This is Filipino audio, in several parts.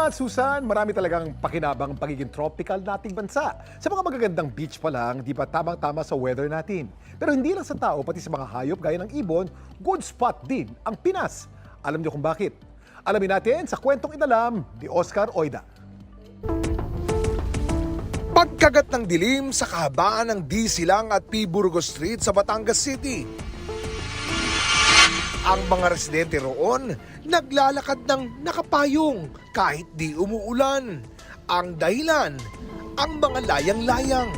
At Susan, marami talagang pakinabang ang pagiging tropical nating bansa. Sa mga magagandang beach pa lang, di ba tamang-tama sa weather natin. Pero hindi lang sa tao, pati sa mga hayop gaya ng ibon, good spot din ang Pinas. Alam niyo kung bakit? Alamin natin sa kwentong inalam ni Oscar Oida. Pagkagat ng dilim sa kahabaan ng D. Silang at P. Burgos Street sa Batangas City. Ang mga residente roon naglalakad ng nakapayong kahit di umuulan. Ang dahilan, ang mga layang-layang.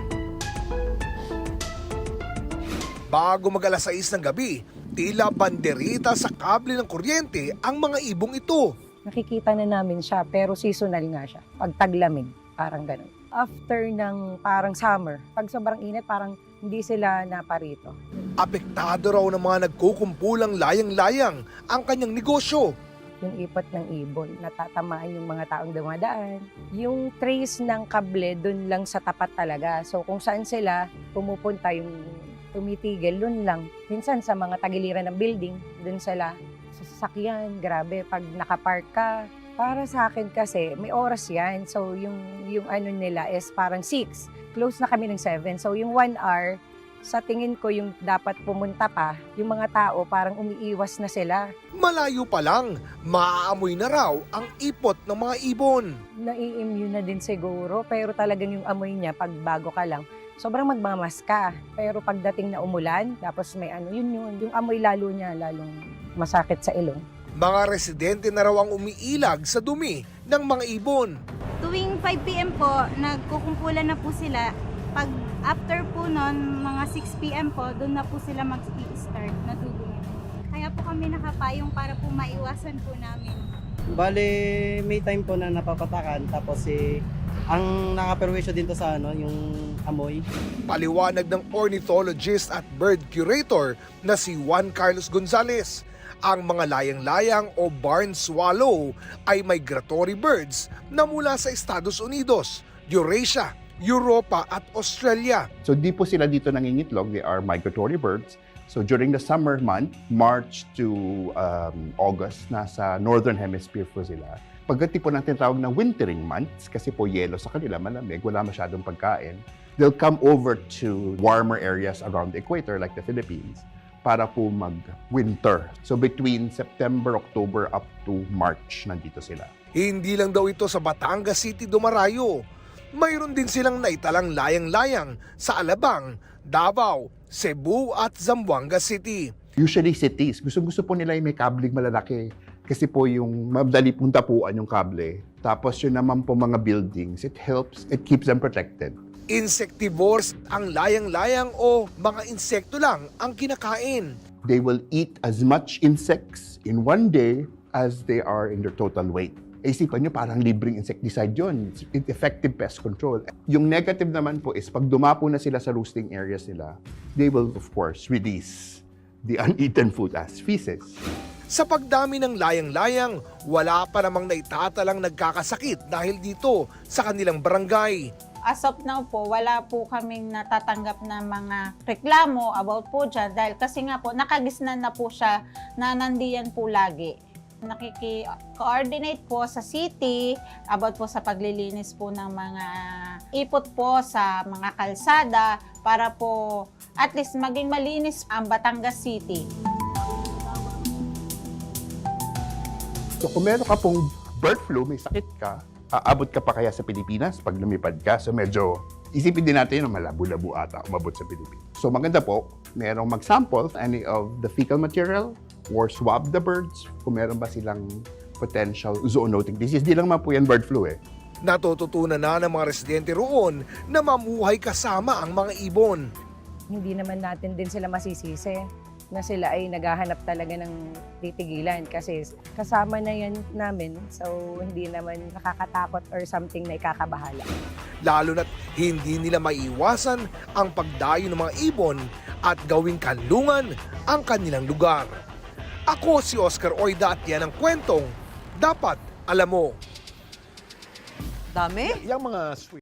Bago mag-alas 6 ng gabi, tila banderita sa kable ng kuryente ang mga ibong ito. Nakikita na namin siya pero seasonal nga siya. Pag taglamig, parang ganun. After ng parang summer, pag sobrang init, parang hindi sila naparito. Apektado raw ng mga nagkukumpulang layang-layang ang kanyang negosyo. Yung ipot ng ibon, natatamaan yung mga taong dumadaan. Yung trace ng kable, dun lang sa tapat talaga. So kung saan sila pumupunta, yung tumitigil, dun lang. Minsan sa mga tagiliran ng building, dun sila sa sasakyan. Grabe, pag nakapark ka, para sa akin kasi, may oras yan. So, yung ano nila is parang 6. Close na kami ng 7. So, yung 1 hour, sa tingin ko yung dapat pumunta pa, yung mga tao parang umiiwas na sila. Malayo pa lang, maaamoy na raw ang ipot ng mga ibon. Nai-immune na din siguro, pero talagang yung amoy niya, pag bago ka lang, sobrang magmamas ka. Pero pagdating na umulan, tapos may ano, yun. Yung amoy lalo niya, lalong masakit sa ilong. Mga residente na raw ang umiilag sa dumi ng mga ibon. Tuwing 5 p.m. po, nagkukumpulan na po sila. Pag after po nun, mga 6 p.m. po, doon na po sila mag-start na dudumi. Kaya po kami nakapayong para po maiwasan po namin. Bale, may time po na napapatakan tapos ang nakaperwisyo dito sa yung amoy. Paliwanag ng ornithologist at bird curator na si Juan Carlos Gonzalez. Ang mga layang-layang o barn swallow ay migratory birds na mula sa Estados Unidos, Eurasia, Europa at Australia. So di po sila dito nangingitlog, they are migratory birds. So during the summer month, March to August, nasa Northern Hemisphere po sila. Pagdating po natin tawag na wintering months, kasi po yelo sa kanila, malamig, wala masyadong pagkain, they'll come over to warmer areas around the equator like the Philippines para po mag-winter. So between September, October up to March, nandito sila. Hindi lang daw ito sa Batangas City dumarayo. Mayroon din silang naitalang layang-layang sa Alabang, Davao, Cebu at Zamboanga City. Usually cities, gusto po nila yung may kabling malalaki. Kasi po yung madali pong tapuan yung kable. Tapos yun naman po mga buildings, it helps, it keeps them protected. Insectivores ang layang-layang o mga insekto lang ang kinakain. They will eat as much insects in one day as they are in their total weight. Isipan nyo, parang libreng insecticide yun. It's effective pest control. Yung negative naman po is pag dumapo na sila sa roosting areas nila, they will of course release the uneaten food as feces. Sa pagdami ng layang-layang, wala pa namang naitatalang nagkakasakit dahil dito sa kanilang barangay. As of now po, wala po kaming natatanggap na mga reklamo about po dyan dahil kasi nga po, nakagisnan na po siya na nandiyan po lagi. Nakiki-coordinate po sa city about po sa paglilinis po ng mga ipot po sa mga kalsada para po at least maging malinis ang Batangas City. So kung meron ka pong bird flu, may sakit ka, aabot ka pa kaya sa Pilipinas pag lumipad ka. So medyo isipin din natin yung malabo-labo ata umabot sa Pilipinas. So maganda po, merong mag-sample any of the fecal material or swab the birds kung meron ba silang potential zoonotic disease. Di lang man po yan bird flu eh. Natututunan na ng mga residente roon na mamuhay kasama ang mga ibon. Hindi naman natin din sila masisisi na sila ay naghahanap talaga ng titigilan kasi kasama na yan namin, so hindi naman nakakatakot or something na ikakabahala. Lalo na't hindi nila maiwasan ang pagdayo ng mga ibon at gawing kanlungan ang kanilang lugar. Ako si Oscar Oida at yan ang kwentong dapat alam mo. Dami? Yung mga